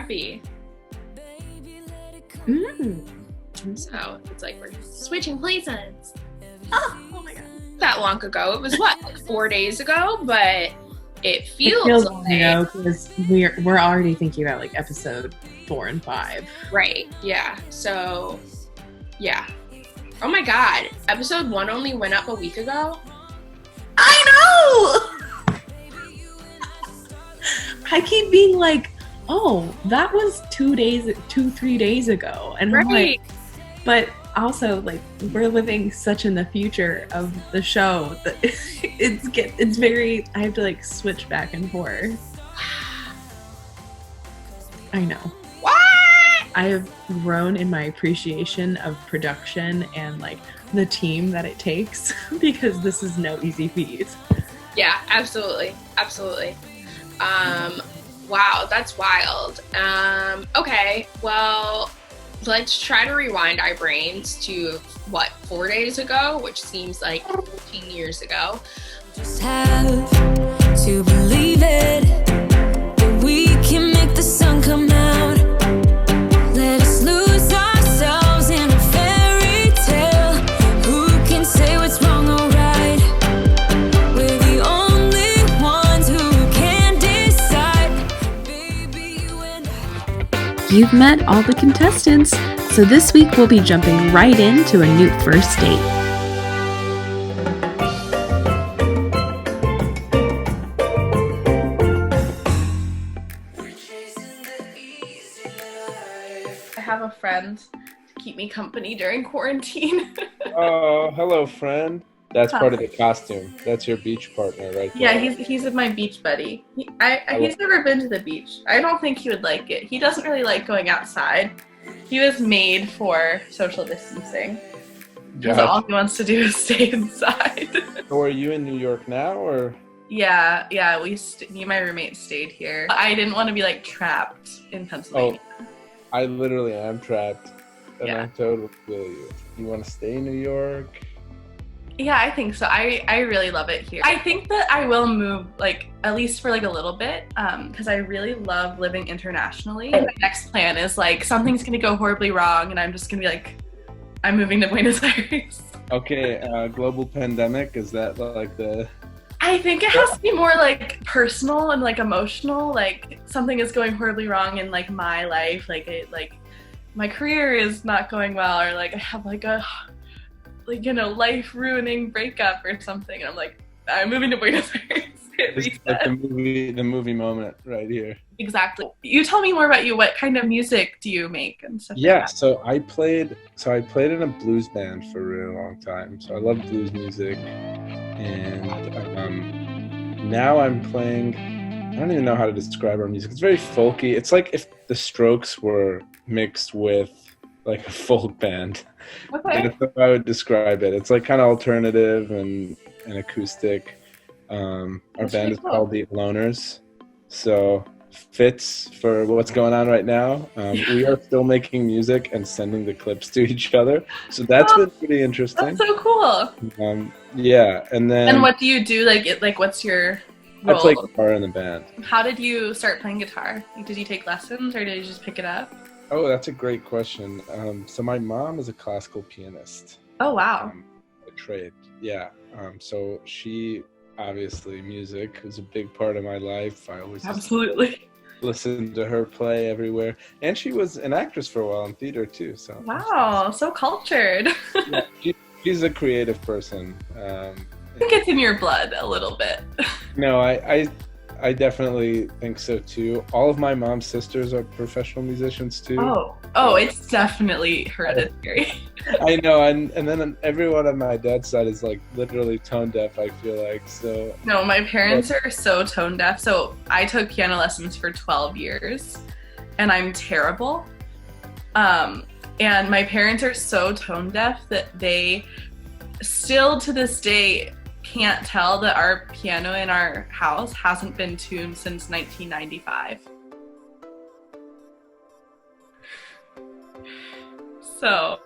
choreography. So it's like we're switching places. Oh my god. That long ago. It was what, like 4 days ago, but it feels long like ago because we're already thinking about like episode 4 and 5. right. Yeah. So yeah. Oh my god. Episode 1 only went up a week ago. I know. I keep being like, oh, that was 3 days ago, and I'm like, but also like we're living such in the future of the show that it's very. I have to like switch back and forth. I know. What? I have grown in my appreciation of production and like the team that it takes because this is no easy feat. Yeah, absolutely. Absolutely. Wow, that's wild. Okay, well, let's try to rewind our brains to, what, 4 days ago, which seems like 14 years ago. Just have to believe it, that we can make the sun come out. Let us lose ourselves in a fairy tale. Who can say what's wrong or right? We're the only ones who can decide. Baby, you and I. You've met all the contestants, so this week we'll be jumping right into a new first date. I have a friend to keep me company during quarantine. Oh, hello, friend. That's part of the costume. That's your beach partner, right there. Yeah, he's my beach buddy. He's never been to the beach. I don't think he would like it. He doesn't really like going outside. He was made for social distancing. Because all he wants to do is stay inside. So are you in New York now, or? Yeah. Me and my roommate stayed here. I didn't want to be like trapped in Pennsylvania. Oh, I literally am trapped, and Yeah. I totally feel you. You want to stay in New York? Yeah, I think so. I really love it here. I think that I will move, like, at least for like a little bit, because I really love living internationally. My next plan is like something's gonna go horribly wrong, and I'm just gonna be like, I'm moving to Buenos Aires. Okay, global pandemic, is that like the... I think it has to be more like personal and like emotional. Like something is going horribly wrong in like my life, like my career is not going well, or like I have like a life-ruining breakup or something, and I'm like, I'm moving to Buenos Aires. This is like the movie moment right here. Exactly. You tell me more about you. What kind of music do you make and stuff? Yeah, like that? so I played in a blues band for a really long time. So I love blues music, and now I'm playing. I don't even know how to describe our music. It's very folky. It's like if the Strokes were mixed with like a folk band. Okay. That's how I would describe it. It's like kind of alternative and acoustic. Our That's band pretty is cool. called the Loners, so fits for what's going on right now. We are still making music and sending the clips to each other, so that's been pretty interesting. That's so cool. Yeah, and then And what do you do? Like what's your I role? play guitar in the band. How did you start playing guitar? Did you take lessons or did you just pick it up? Oh, that's a great question. So my mom is a classical pianist. Oh wow. A trade, yeah. So she obviously music is a big part of my life. I always Absolutely. listen to her play everywhere, and she was an actress for a while in theater too. So Wow, so cultured. yeah, she's a creative person. I think it's in your blood a little bit. No, I definitely think so too. All of my mom's sisters are professional musicians too. Oh, it's definitely hereditary. I know, and then everyone on my dad's side is like literally tone deaf, I feel like. So No, my parents are so tone deaf. So I took piano lessons for 12 years and I'm terrible. And my parents are so tone deaf that they still to this day can't tell that our piano in our house hasn't been tuned since 1995. So,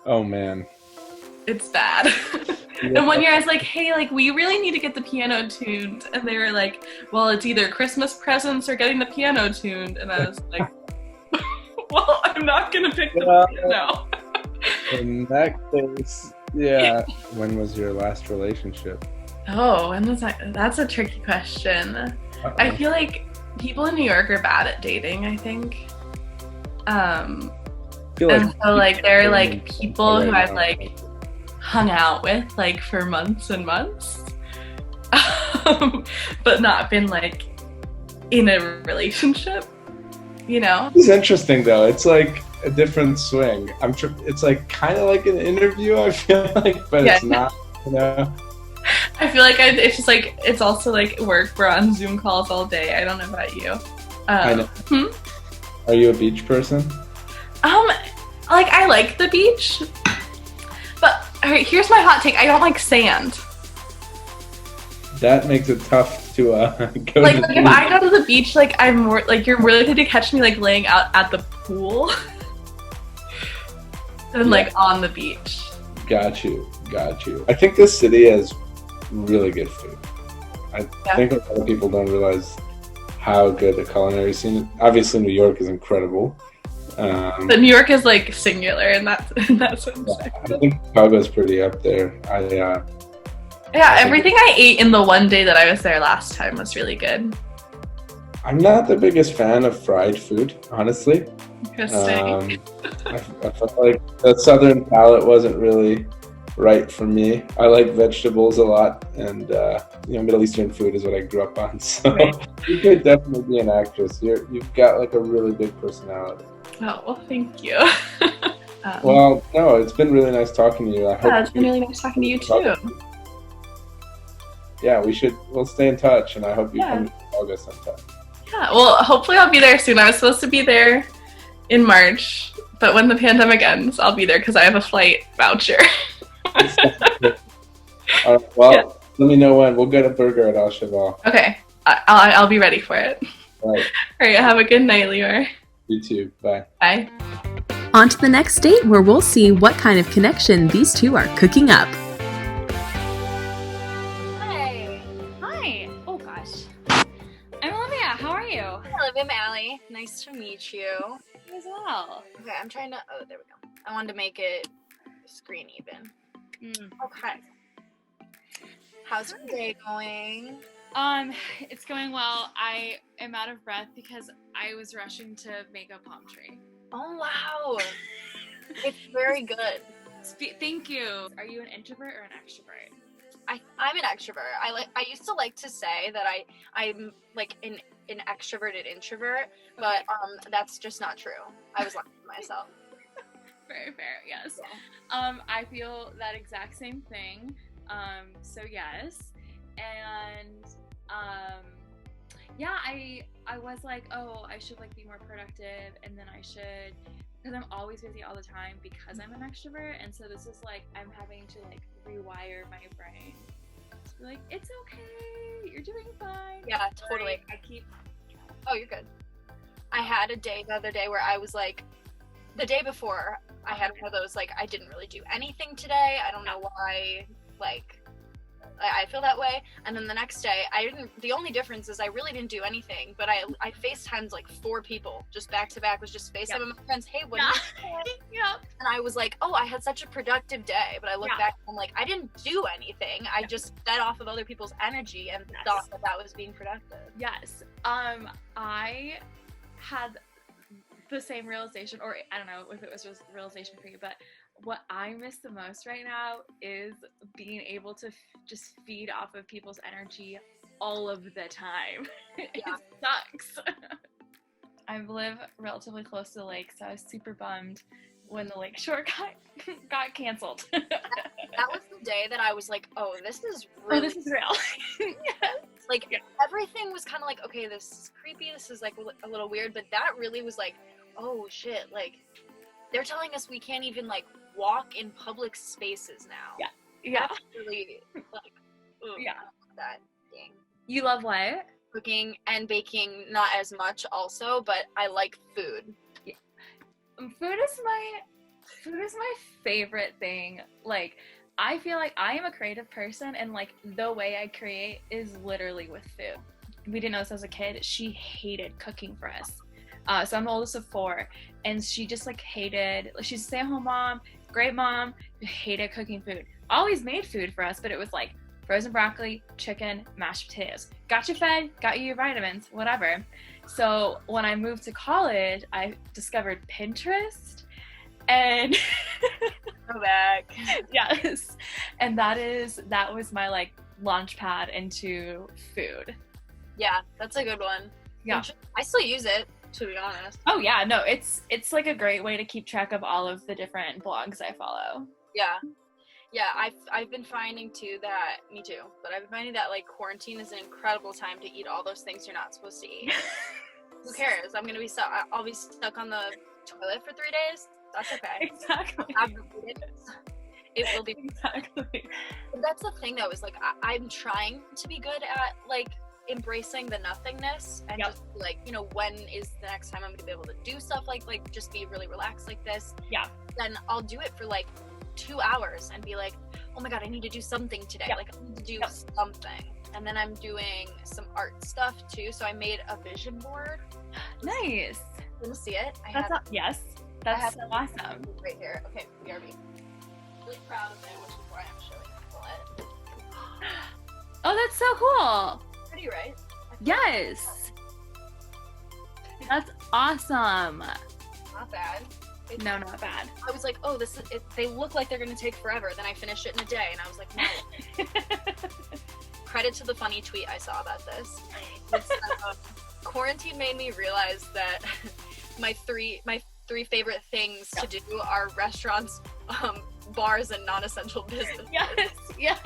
oh man. it's bad. And one year I was like, hey, like, we really need to get the piano tuned. And they were like, well, it's either Christmas presents or getting the piano tuned. And I was like, well, I'm not going to pick the piano. In that case, yeah. When was your last relationship? Oh, when was that? That's a tricky question. Uh-oh. I feel like people in New York are bad at dating, I think. I feel And so, like, there are, like, dating people who right I've, now. like, hung out with, like, for months and months. But not been, like, in a relationship, you know? It's interesting though. It's like a different swing. It's like kind of like an interview. I feel like, but it's not. You know. I feel like it's just, like, it's also, like, work. We're on Zoom calls all day. I don't know about you. I know. Are you a beach person? Like, I like the beach. But, alright, here's my hot take. I don't like sand. That makes it tough to go Like, to the if beach. I go to the beach, like, I'm more, like, you're really likely to catch me, like, laying out at the pool than, like, on the beach. Got you. I think this city has really good food. I think a lot of people don't realize how good the culinary scene is. Obviously, New York is incredible. But New York is, like, singular in that sense. I think Chicago's pretty up there. Yeah, everything I ate in the one day that I was there last time was really good. I'm not the biggest fan of fried food, honestly. Interesting. I felt like the southern palate wasn't really right for me. I like vegetables a lot, and Middle Eastern food is what I grew up on. So you could definitely be an actress. You've got like a really big personality. Oh, well, thank you. Well, no, it's been really nice talking to you. It's been really nice talking to you too. Yeah, we'll stay in touch, and I hope you come to August sometime. Yeah, well, hopefully I'll be there soon. I was supposed to be there in March, but when the pandemic ends, I'll be there because I have a flight voucher. All right, well, let me know when. We'll get a burger at Al Cheval. Okay, I'll be ready for it. All right. All right, have a good night, Lior. You too. Bye. Bye. On to the next date where we'll see what kind of connection these two are cooking up. Hi. Oh gosh. I'm Olivia. How are you? Olivia Malley. Nice to meet you. You as well. Okay, I'm trying to. Oh, there we go. I wanted to make it screen even. Okay. How's your day going? It's going well. I am out of breath because I was rushing to make a palm tree. Oh wow. It's very good. Thank you. Are you an introvert or an extrovert? I'm an extrovert. I used to like to say that I'm like an extroverted introvert, but that's just not true. I was lying to myself. Very fair, yes. Yeah. I feel that exact same thing. So yes. And I was like, oh, I should like be more productive, and then I should, because I'm always busy all the time because I'm an extrovert, and so this is like I'm having to like rewire my brain to be like, it's okay, you're doing fine. Yeah, totally. Oh, you're good. I had a day the other day where I was like, the day before I had one of those like I didn't really do anything today. I don't know why. Like I feel that way. And then the next day, the only difference is I really didn't do anything, but I FaceTimed like 4 people just back to back, was just FaceTiming my friends. Hey, what are you doing? Yeah. And I was like, oh, I had such a productive day. But I look back and I'm like, I didn't do anything. I just fed off of other people's energy and thought that was being productive. Yes. I had the same realization, or I don't know if it was a realization for you, but what I miss the most right now is being able to just feed off of people's energy all of the time. It sucks. I live relatively close to the lake, so I was super bummed when the lake shore got canceled. That was the day that I was like, oh, this is real. Yes. Like, everything was kind of like, okay, this is creepy, this is like a little weird, but that really was like, oh shit, like, they're telling us we can't even like walk in public spaces now. Yeah. That's really like, ugh, Yeah. that dang. You love what? Cooking and baking, not as much also, but I like food. Food is my Food is my favorite thing. Like, I feel like I am a creative person, and like the way I create is literally with food. We didn't know this as a kid. She hated cooking for us. So I'm the oldest of 4, and she just like hated. She's a stay-at-home mom, great mom, hated cooking food. Always made food for us, but it was like frozen broccoli, chicken, mashed potatoes. Got you fed, got you your vitamins, whatever. So when I moved to college, I discovered Pinterest, and Go back. yes, and that was my like launch pad into food. Yeah, that's a good one. Yeah. I still use it, to be honest. Oh yeah, no, it's like a great way to keep track of all of the different blogs I follow. Yeah. Yeah, I've been finding too that, me too, but I've been finding that like quarantine is an incredible time to eat all those things you're not supposed to eat. Who cares? I'll be stuck on the toilet for 3 days. That's okay. Exactly. It will be. Exactly. But that's the thing though, is like I'm trying to be good at like embracing the nothingness and Yep. just like, you know, when is the next time I'm gonna be able to do stuff like just be really relaxed like this. Yeah. Then I'll do it for like 2 hours and be like, oh my god, I need to do something today. Yep. Like I need to do Yep. something. And then I'm doing some art stuff too. So I made a vision board. Nice. You want to see it? Yes. I That's have so awesome. right here. Okay, BRB. Really proud of it, which is why I'm showing people it. Oh, that's so cool. Pretty, right? Yes. That's awesome. Not bad. No, not bad. I was like, oh, they look like they're gonna take forever. Then I finished it in a day, and I was like, no. Credit to the funny tweet I saw about this. It's, quarantine made me realize that my three favorite things to do are restaurants, bars, and non-essential business. Yes.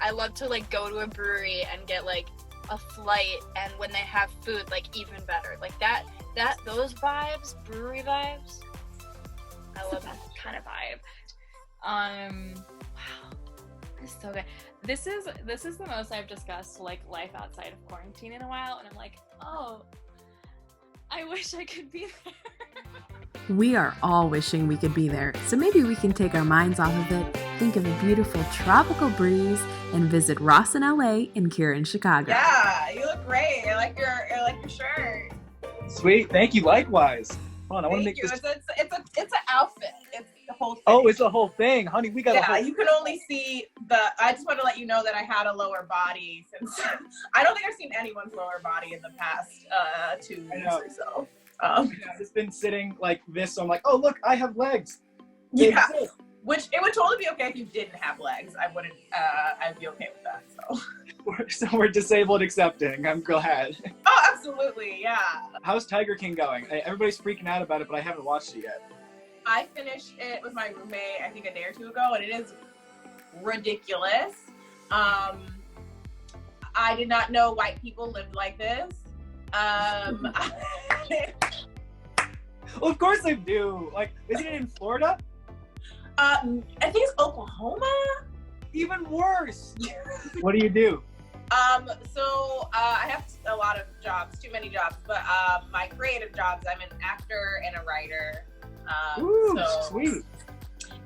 I love to like go to a brewery and get like a flight, and when they have food, like even better. Like those vibes, brewery vibes. I love that kind of vibe. Wow, this is so good. This is the most I've discussed like life outside of quarantine in a while, and I'm like, oh, I wish I could be there. We are all wishing we could be there, so maybe we can take our minds off of it, think of a beautiful tropical breeze, and visit Ross in LA and Kira in Chicago. Yeah, you look great. I like your shirt. Sweet, thank you. Likewise. Hold on, I want to make Thank you. this. It's an outfit. It's the whole thing. Oh, it's the whole thing, honey. We got a Yeah, whole. you can only see I just want to let you know that I had a lower body since I don't think I've seen anyone's lower body in the past 2 weeks or so. It's been sitting like this, so I'm like, oh look, I have legs. Yeah, which it would totally be okay if you didn't have legs. I wouldn't. I'd be okay with that. So. We're disabled accepting. I'm glad. Oh, absolutely, yeah. How's Tiger King going? Everybody's freaking out about it, but I haven't watched it yet. I finished it with my roommate, I think a day or two ago, and it is ridiculous. I did not know white people lived like this. Well, of course they do. Like, isn't it in Florida? I think it's Oklahoma. Even worse. What do you do? So I have a lot of jobs, too many jobs, but my creative jobs, I'm an actor and a writer. Ooh, so, sweet.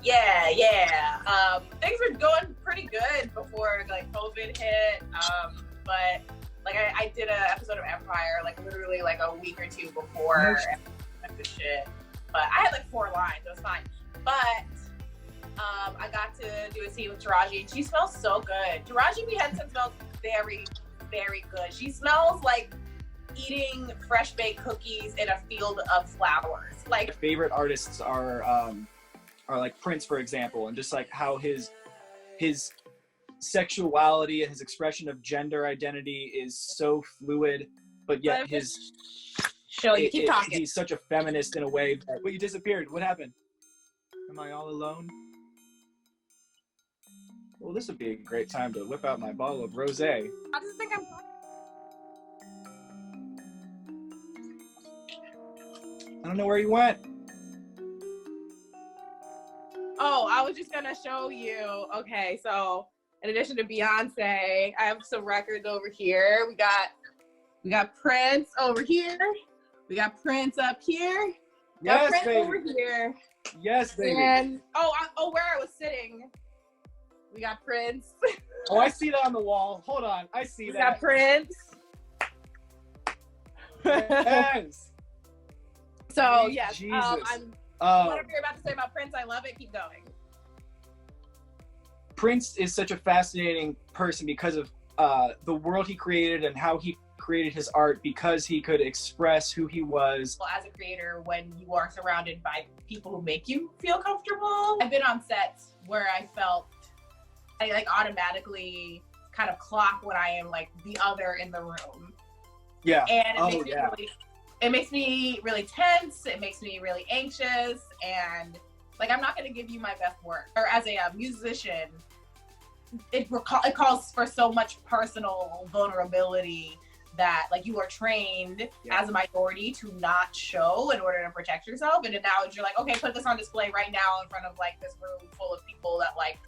Yeah. Things were going pretty good before like COVID hit. But like I did an episode of Empire like literally like a week or two before the shit. But I had like 4 lines, it was fine. But I got to do a scene with Taraji, and she smells so good. Taraji P. Henson smells very, very good. She smells like eating fresh baked cookies in a field of flowers. Like My favorite artists are like Prince, for example, and just like how his sexuality and his expression of gender identity is so fluid, but yet he's such a feminist in a way that. But you disappeared. What happened? Am I all alone? Well, this would be a great time to whip out my bottle of rosé. I just think I'm. I don't know where you went. Oh, I was just gonna show you. Okay, so in addition to Beyonce, I have some records over here. We got Prince over here. We got Prince up here. Yes, Prince baby. over here. Yes, baby. And where I was sitting, we got Prince. Oh, I see that on the wall. Hold on, I see We that. got Prince. Yes. So yes, Jesus. whatever you're about to say about Prince, I love it. Keep going. Prince is such a fascinating person because of the world he created and how he created his art, because he could express who he was. Well, as a creator, when you are surrounded by people who make you feel comfortable, I've been on sets where I felt I like automatically kind of clock when I am like the other in the room. Yeah. And it makes me really tense. It makes me really anxious, and like I'm not going to give you my best work. Or as a musician, it calls for so much personal vulnerability that like you are trained as a minority to not show in order to protect yourself. And now you're like, okay, put this on display right now in front of like this room full of people that like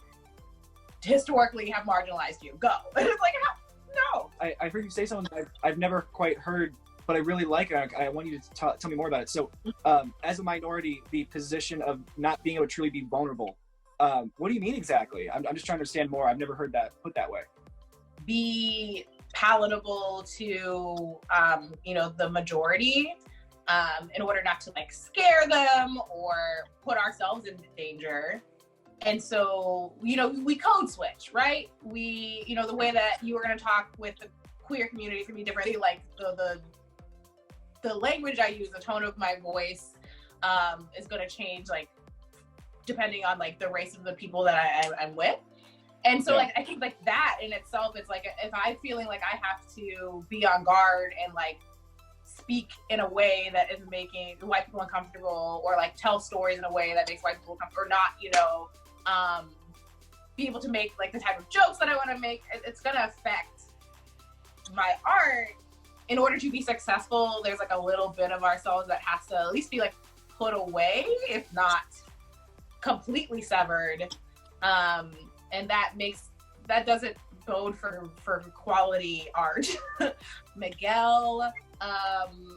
historically have marginalized you. Go. And it's like, no. I heard you say something I've never quite heard, but I really like it. I want you to tell me more about it. So as a minority, the position of not being able to truly be vulnerable, what do you mean exactly? I'm just trying to understand more. I've never heard that put that way. Be palatable to the majority in order not to like scare them or put ourselves in danger. And so we code switch, right? We the way that you were going to talk with the queer community is going to be different. Like the language I use, the tone of my voice is going to change like depending on like the race of the people that I'm with. And so like I think like that in itself, it's like if I'm feeling like I have to be on guard and like speak in a way that is making white people uncomfortable, or like tell stories in a way that makes white people uncomfortable, or not be able to make like the type of jokes that I want to make, it's gonna affect my art. In order to be successful, there's like a little bit of ourselves that has to at least be like put away, if not completely severed. And that doesn't bode for quality art. Miguel.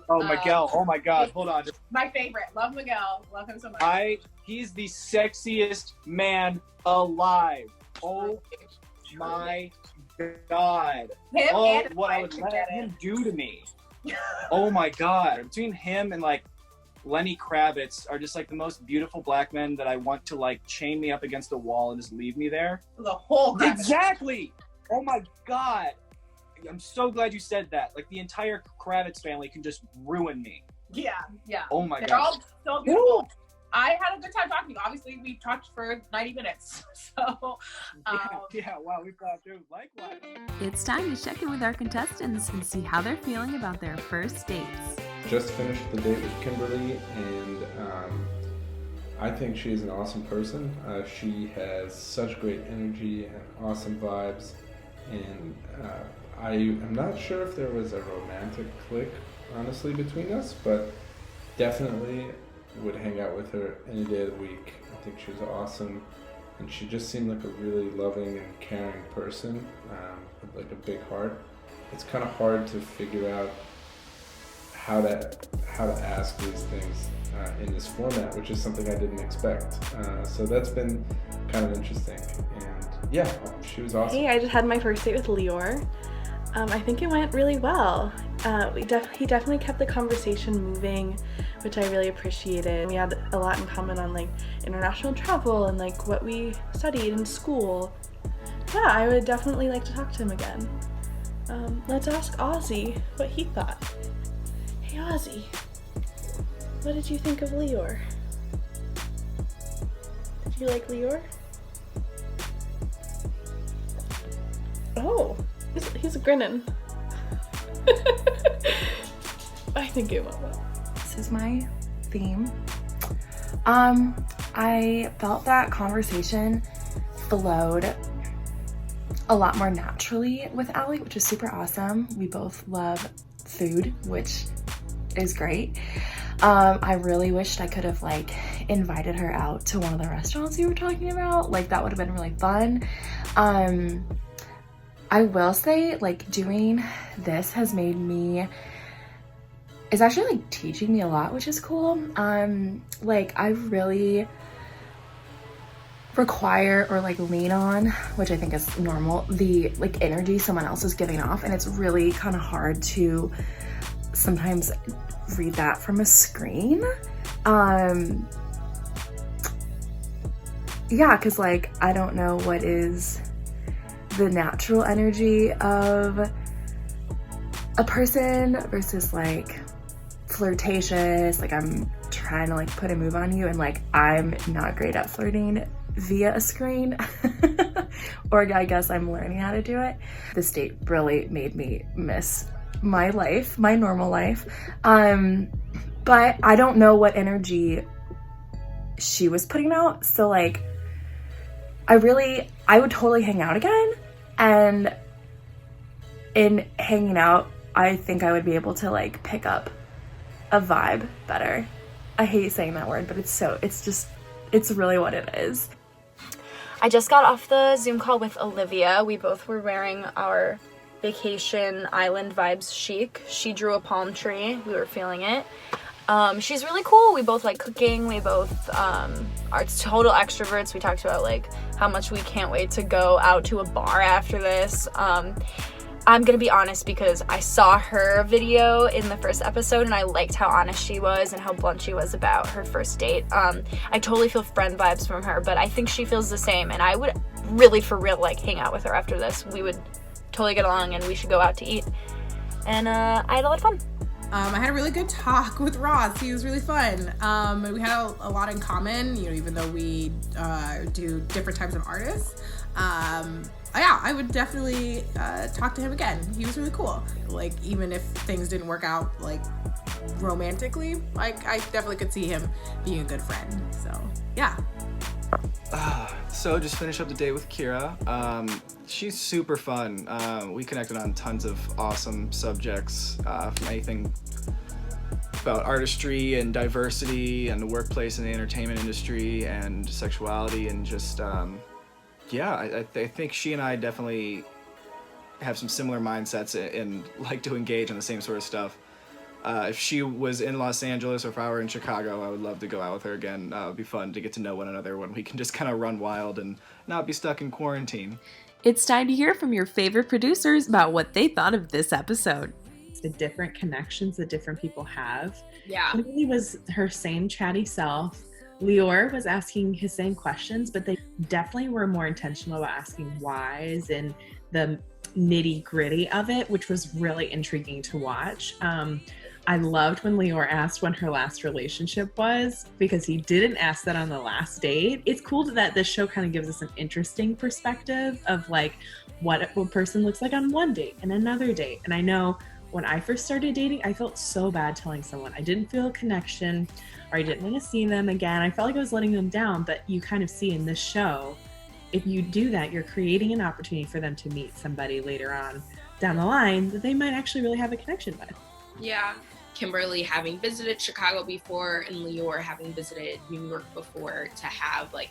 Miguel. Oh my God. Hold on. My favorite. Love Miguel. Love him so much. He's the sexiest man alive. Oh my God. What I would let him do to me. Oh my God. Between him and like Lenny Kravitz are just like the most beautiful black men that I want to like chain me up against a wall and just leave me there. The whole Kravitz. Exactly. Oh my God. I'm so glad you said that. Like the entire Kravitz family can just ruin me. Yeah. Oh my God. They're all so beautiful. Woo! I had a good time talking to you. Obviously, we talked for 90 minutes. So, wow, we've gone through likewise. It's time to check in with our contestants and see how they're feeling about their first dates. Just finished the date with Kimberly, and I think she is an awesome person. She has such great energy and awesome vibes, and I am not sure if there was a romantic click, honestly, between us, but definitely would hang out with her any day of the week. I think she was awesome, and she just seemed like a really loving and caring person, with like a big heart. It's kind of hard to figure out how to ask these things in this format, which is something I didn't expect. So that's been kind of interesting, and yeah, she was awesome. Hey, I just had my first date with Lior. I think it went really well. He definitely kept the conversation moving, which I really appreciated. We had a lot in common on like international travel and like what we studied in school. Yeah, I would definitely like to talk to him again. Let's ask Ozzy what he thought. Hey Ozzy, what did you think of Lior? Did you like Lior? Oh, he's grinning. I think it went well. This is my theme. I felt that conversation flowed a lot more naturally with Allie, which is super awesome. We both love food, which is great. I really wished I could have like invited her out to one of the restaurants you were talking about. Like that would have been really fun. I will say like doing this has made me is actually like teaching me a lot, which is cool. Like I really require or like lean on, which I think is normal, the like energy someone else is giving off, and it's really kind of hard to sometimes read that from a screen. Yeah, because like I don't know what is the natural energy of a person versus like flirtatious, like I'm trying to like put a move on you, and like I'm not great at flirting via a screen. Or I guess I'm learning how to do it. This date really made me miss my life, my normal life. But I don't know what energy she was putting out, so like I would totally hang out again, and in hanging out I think I would be able to like pick up a vibe better. I hate saying that word, but it's really what it is. I just got off the Zoom call with Olivia. We both were wearing our vacation island vibes chic. She drew a palm tree. We were feeling it. She's really cool. We both like cooking. We both are total extroverts. We talked about like how much we can't wait to go out to a bar after this. I'm gonna be honest because I saw her video in the first episode and I liked how honest she was and how blunt she was about her first date. I totally feel friend vibes from her, but I think she feels the same, and I would really for real like hang out with her after this. We would totally get along and we should go out to eat. And I had a lot of fun. I had a really good talk with Ross. He was really fun. We had a lot in common, you know, even though we do different types of artists. Yeah, I would definitely talk to him again. He was really cool. Like, even if things didn't work out, like, romantically, like, I definitely could see him being a good friend. So, yeah. So just finished up the date with Kira. She's super fun. We connected on tons of awesome subjects, from anything about artistry and diversity and the workplace and the entertainment industry and sexuality and just, yeah, I think she and I definitely have some similar mindsets and like to engage in the same sort of stuff. If she was in Los Angeles or if I were in Chicago, I would love to go out with her again. It would be fun to get to know one another when we can just kind of run wild and not be stuck in quarantine. It's time to hear from your favorite producers about what they thought of this episode. The different connections that different people have. Yeah. Kimberly was her same chatty self. Lior was asking his same questions, but they definitely were more intentional about asking whys and the nitty gritty of it, which was really intriguing to watch. I loved when Lior asked when her last relationship was, because he didn't ask that on the last date. It's cool that this show kind of gives us an interesting perspective of like what a person looks like on one date and another date. And I know when I first started dating, I felt so bad telling someone I didn't feel a connection or I didn't want to see them again. I felt like I was letting them down, but you kind of see in this show, if you do that, you're creating an opportunity for them to meet somebody later on down the line that they might actually really have a connection with. Yeah. Kimberly having visited Chicago before and Lior having visited New York before to have like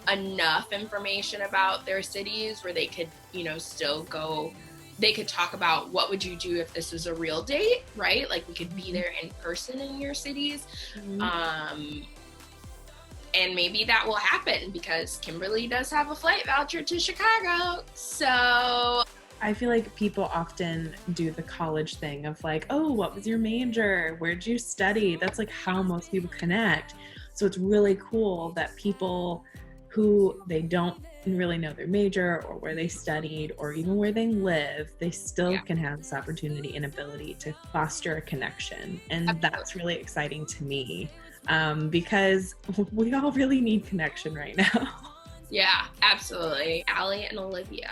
enough information about their cities where they could, you know, still go, they could talk about what would you do if this was a real date, right? Like we could be there in person in your cities. And maybe that will happen because Kimberly does have a flight voucher to Chicago. So I feel like people often do the college thing of like, oh, what was your major? Where'd you study? That's like how most people connect. So it's really cool that people who they don't really know their major or where they studied or even where they live, they still can have this opportunity and ability to foster a connection. And that's really exciting to me because we all really need connection right now. Yeah, absolutely. Allie and Olivia.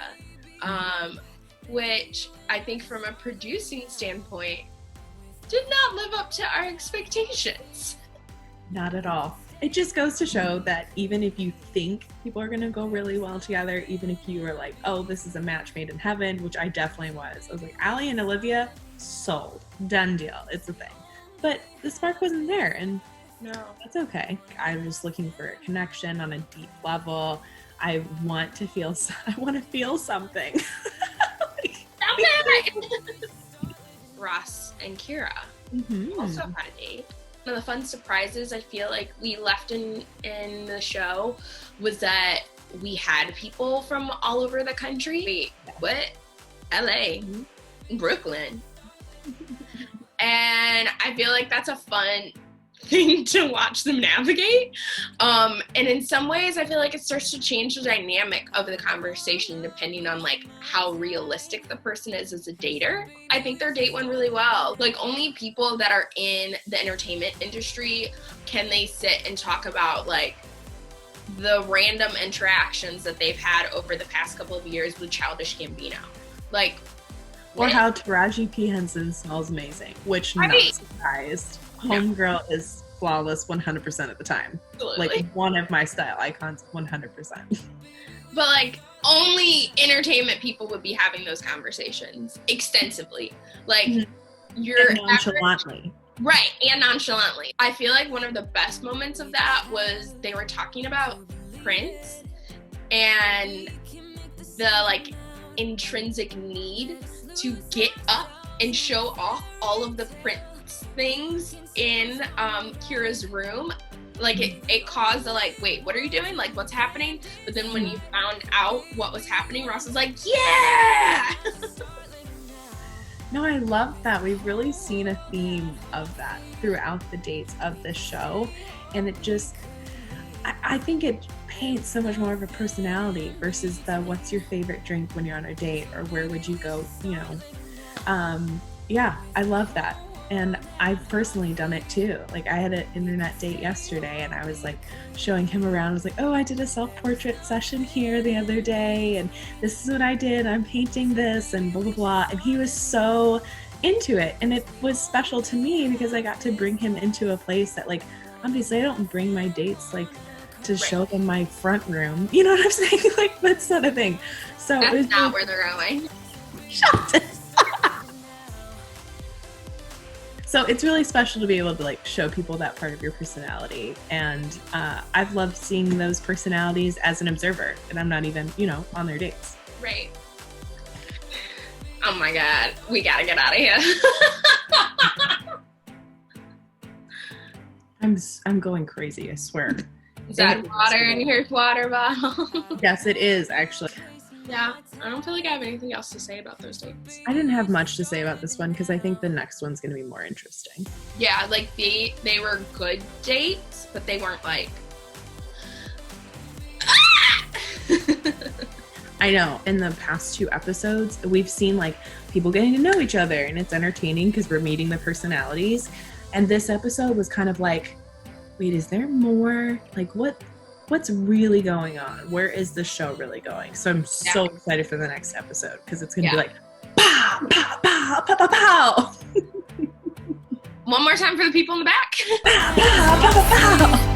Which I think from a producing standpoint did not live up to our expectations. Not at all. It just goes to show that even if you think people are going to go really well together, even if you were like, oh, this is a match made in heaven, which I definitely was. I was like, Allie and Olivia, sold. Done deal. It's a thing. But the spark wasn't there, and no, that's okay. I was looking for a connection on a deep level. I want to feel something. Ross and Kira. also had a date. One of the fun surprises I feel like we left in the show was that we had people from all over the country. Wait, what? LA, Brooklyn. And I feel like that's a fun thing to watch them navigate. And in some ways, I feel like it starts to change the dynamic of the conversation depending on like how realistic the person is as a dater. I think their date went really well. Like only people that are in the entertainment industry can they sit and talk about like the random interactions that they've had over the past couple of years with Childish Gambino. Like, or how Taraji P. Henson smells amazing, which not surprised. Homegirl is flawless 100% of the time. Absolutely. Like one of my style icons 100%. But like only entertainment people would be having those conversations extensively. Like you're nonchalantly. Right, and nonchalantly. I feel like one of the best moments of that was they were talking about Prince and the like intrinsic need to get up and show off all of the Prince things in Kira's room. Like it caused a like, wait, what are you doing? Like what's happening? But then when you found out what was happening, Ross was like, yeah! No, I love that. We've really seen a theme of that throughout the dates of the show. And it just, I think it paints so much more of a personality versus the what's your favorite drink when you're on a date or where would you go, you know. Yeah, I love that. And I've personally done it too. Like I had an internet date yesterday and I was like showing him around. I was like, oh, I did a self-portrait session here the other day and this is what I did. I'm painting this and blah, blah, blah. And he was so into it. And it was special to me because I got to bring him into a place that like, obviously I don't bring my dates like to show them my front room. You know what I'm saying? Like that's not a thing. So that's it was not where they're going. Shut it. So it's really special to be able to like show people that part of your personality. And I've loved seeing those personalities as an observer and I'm not even, you know, on their dates. Right. Oh my God, we gotta get out of here. I'm going crazy, I swear. Is that water in your water bottle? Yes, it is actually. Yeah, I don't feel like I have anything else to say about those dates. I didn't have much to say about this one because I think the next one's going to be more interesting. Yeah, like they were good dates, but they weren't like... I know, in the past 2 episodes, we've seen like people getting to know each other and it's entertaining because we're meeting the personalities. And this episode was kind of like, wait, is there more? Like what's really going on? Where is the show really going? So I'm so excited for the next episode because it's going to be like, pow, pow, pow, pow, pow, pow. One more time for the people in the back. Pow, pow, pow, pow, pow.